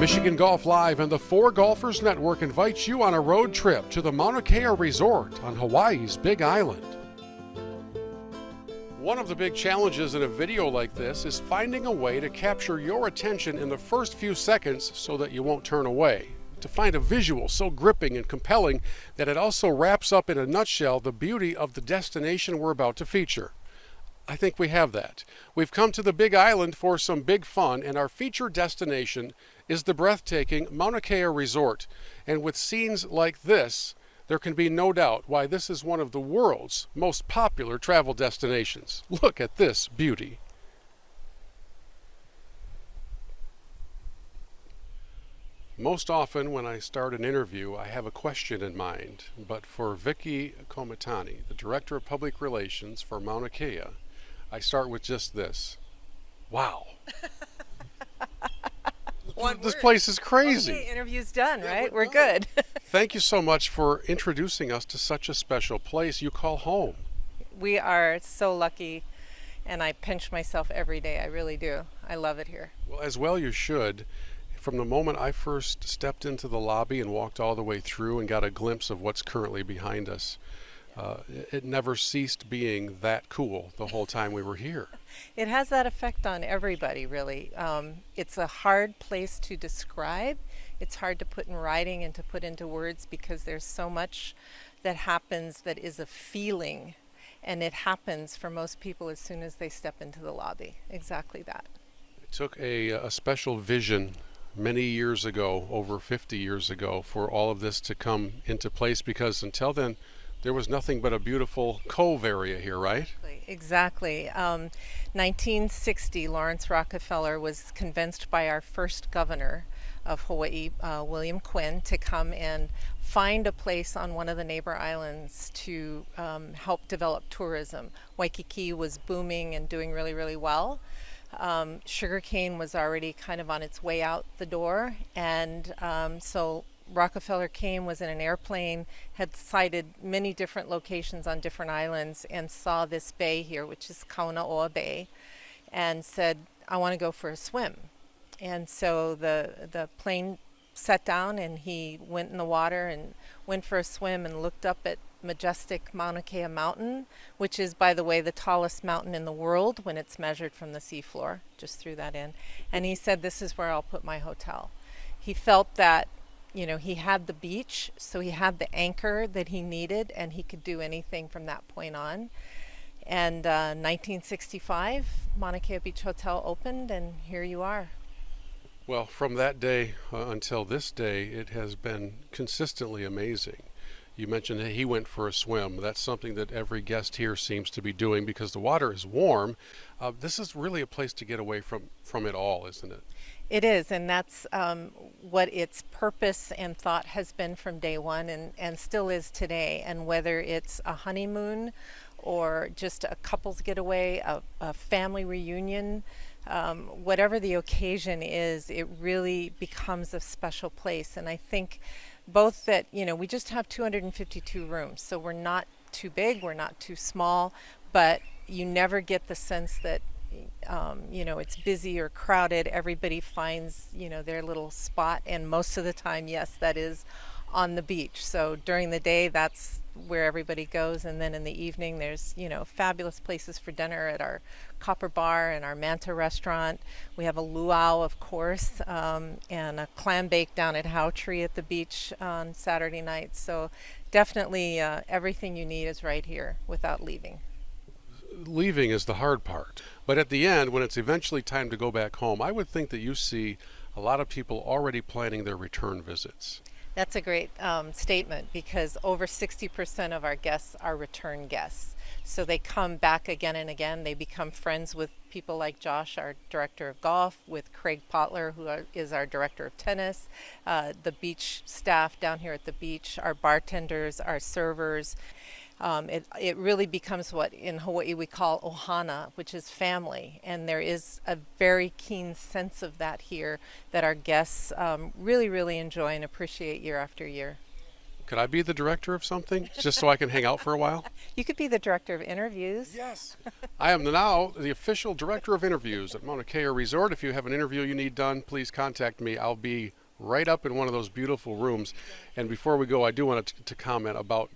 Michigan Golf Live and the Four Golfers Network invites you on a road trip to the Mauna Kea Resort on Hawaii's Big Island. One of the big challenges in a video like this is finding a way to capture your attention in the first few seconds so that you won't turn away. To find a visual so gripping and compelling that it also wraps up in a nutshell the beauty of the destination we're about to feature. I think we have that. We've come to the Big Island for some big fun, and our featured destination is the breathtaking Mauna Kea Resort. And with scenes like this, there can be no doubt why this is one of the world's most popular travel destinations. Look at this beauty. Most often when I start an interview, I have a question in mind, but for Vicky Kometani, the Director of Public Relations for Mauna Kea, I start with just this. Wow. This place is crazy. Okay, interview's done, right? We're good. Thank you so much for introducing us to such a special place you call home. We are so lucky, and I pinch myself every day. I really do. I love it here. Well, as well you should. From the moment I first stepped into the lobby and walked all the way through and got a glimpse of what's currently behind us, it never ceased being that cool the whole time we were here. It has that effect on everybody, really. It's a hard place to describe. It's hard to put in writing and to put into words because there's so much that happens that is a feeling, and it happens for most people as soon as they step into the lobby. Exactly that. It took a special vision many years ago, over 50 years ago, for all of this to come into place, because until then there was nothing but a beautiful cove area here, right? Exactly. 1960, Lawrence Rockefeller was convinced by our first governor of Hawaii, William Quinn, to come and find a place on one of the neighbor islands to help develop tourism. Waikiki was booming and doing really, really well. Sugarcane was already kind of on its way out the door, and so Rockefeller came, was in an airplane, had sighted many different locations on different islands, and saw this bay here, which is Kaunaoa Bay, and said, I want to go for a swim. And so the plane sat down, and he went in the water and went for a swim and looked up at majestic Mauna Kea Mountain, which is, by the way, the tallest mountain in the world when it's measured from the seafloor. Just threw that in. And he said, this is where I'll put my hotel. He felt that, you know, he had the beach, so he had the anchor that he needed, and he could do anything from that point on. And 1965, Mauna Kea Beach Hotel opened, and here you are. Well, from that day until this day, it has been consistently amazing. You mentioned that he went for a swim. That's something that every guest here seems to be doing because the water is warm. This is really a place to get away from it all, isn't it? It is, and that's what its purpose and thought has been from day one, and still is today. And whether it's a honeymoon or just a couple's getaway, a family reunion, whatever the occasion is, it really becomes a special place. And I think both that, you know, we just have 252 rooms, so we're not too big, we're not too small, but you never get the sense that you know, it's busy or crowded. Everybody finds, you know, their little spot, and most of the time, yes, that is on the beach. So during the day, that's where everybody goes, and then in the evening there's, you know, fabulous places for dinner at our Copper Bar and our Manta restaurant. We have a luau, of course, and a clam bake down at How Tree at the beach on Saturday nights. So definitely everything you need is right here without leaving. Leaving is the hard part, but at the end, when it's eventually time to go back home, I would think that you see a lot of people already planning their return visits. That's a great statement, because over 60% of our guests are return guests. So they come back again and again. They become friends with people like Josh, our director of golf, with Craig Potler, who is our director of tennis, the beach staff down here at the beach, our bartenders, our servers. It really becomes what in Hawaii we call ohana, which is family, and there is a very keen sense of that here that our guests really, really enjoy and appreciate year after year. Could I be the director of something just so I can hang out for a while? You could be the director of interviews. Yes. I am now the official director of interviews at Mauna Kea Resort. If you have an interview you need done, please contact me. I'll be right up in one of those beautiful rooms. And before we go, I do want to comment about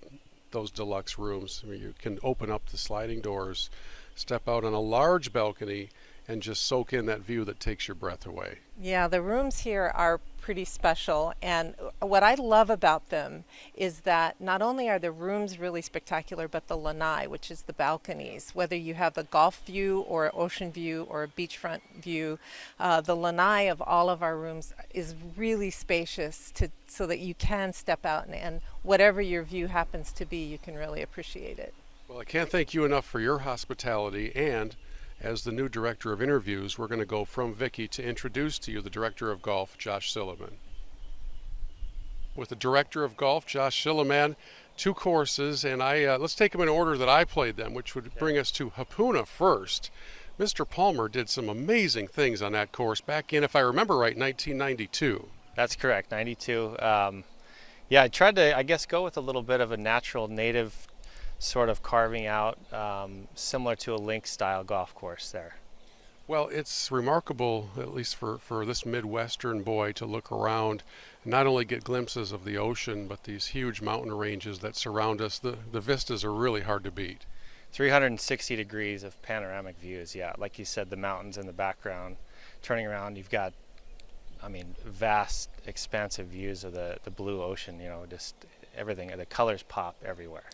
those deluxe rooms. I mean, you can open up the sliding doors, step out on a large balcony, and just soak in that view that takes your breath away. Yeah, the rooms here are pretty special, and what I love about them is that not only are the rooms really spectacular, but the lanai, which is the balconies, whether you have a golf view or an ocean view or a beachfront view, the lanai of all of our rooms is really spacious so that you can step out and whatever your view happens to be, you can really appreciate it. Well, I can't thank you enough for your hospitality, and as the new director of interviews, we're going to go from Vicky to introduce to you the director of golf, Josh Silliman. With the director of golf, Josh Silliman, 2 courses, and let's take them in order that I played them, which would bring us to Hapuna first. Mr. Palmer did some amazing things on that course back in, if I remember right, 1992. That's correct, 92. Yeah, I tried to, I guess, go with a little bit of a natural native sort of carving out, similar to a link style golf course there. Well, it's remarkable, at least for this Midwestern boy, to look around and not only get glimpses of the ocean, but these huge mountain ranges that surround us. The vistas are really hard to beat. 360 degrees of panoramic views, yeah. Like you said, the mountains in the background. Turning around, you've got, I mean, vast, expansive views of the blue ocean, you know, just everything. The colors pop everywhere.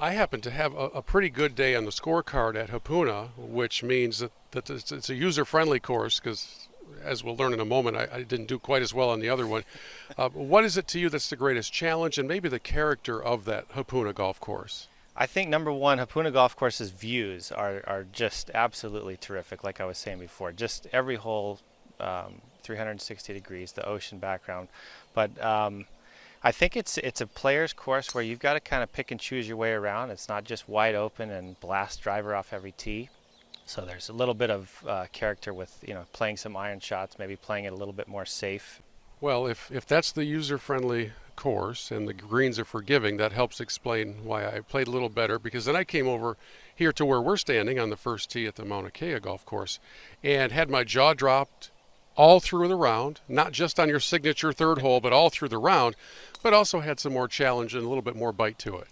I happen to have a pretty good day on the scorecard at Hapuna, which means that it's a user-friendly course because, as we'll learn in a moment, I didn't do quite as well on the other one. What is it to you that's the greatest challenge and maybe the character of that Hapuna golf course? I think number one, Hapuna Golf Course's views are just absolutely terrific, like I was saying before. Just every hole, 360 degrees, the ocean background. But I think it's a player's course where you've got to kind of pick and choose your way around. It's not just wide open and blast driver off every tee. So there's a little bit of character with, you know, playing some iron shots, maybe playing it a little bit more safe. Well, if that's the user-friendly course and the greens are forgiving, that helps explain why I played a little better, because then I came over here to where we're standing on the first tee at the Mauna Kea golf course and had my jaw dropped all through the round, not just on your signature third hole, but all through the round, but also had some more challenge and a little bit more bite to it.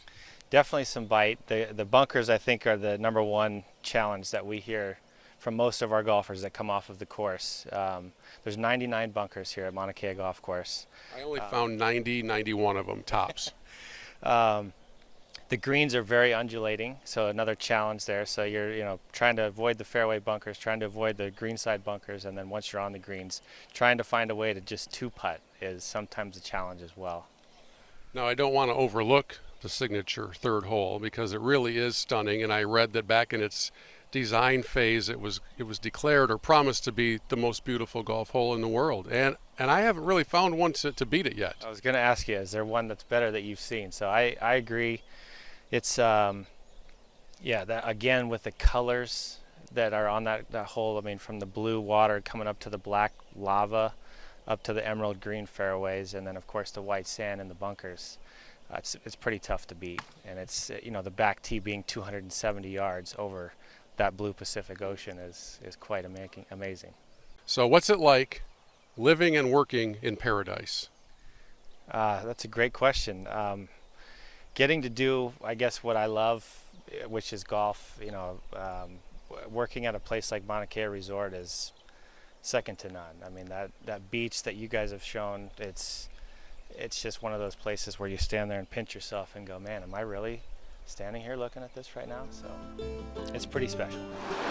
Definitely some bite. The bunkers, I think, are the number one challenge that we hear from most of our golfers that come off of the course. There's 99 bunkers here at Mauna Kea Golf Course. I only found 91 of them, tops. The greens are very undulating, so another challenge there. So you're, you know, trying to avoid the fairway bunkers, trying to avoid the greenside bunkers, and then once you're on the greens, trying to find a way to just two-putt is sometimes a challenge as well. Now, I don't want to overlook the signature third hole because it really is stunning, and I read that back in its design phase it was declared or promised to be the most beautiful golf hole in the world, and I haven't really found one to beat it yet. I was going to ask you, is there one that's better that you've seen? So I agree. It's yeah, that again with the colors that are on that hole. I mean, from the blue water coming up to the black lava, up to the emerald green fairways, and then of course the white sand in the bunkers. It's pretty tough to beat, and it's, you know, the back tee being 270 yards over that blue Pacific Ocean is quite amazing. So what's it like living and working in paradise? That's a great question. Getting to do, I guess, what I love, which is golf, you know, working at a place like Mauna Kea Resort is second to none. I mean, that beach that you guys have shown, it's just one of those places where you stand there and pinch yourself and go, man, am I really standing here looking at this right now? So it's pretty special.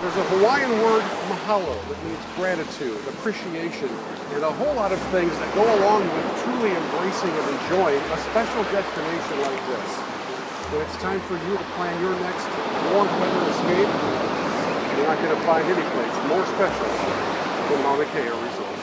There's a Hawaiian word, mahalo, that means gratitude, appreciation, and a whole lot of things that go along with truly embracing and enjoying a special destination like this. When it's time for you to plan your next warm weather escape, you're not going to find any place more special than Mauna Kea Resort.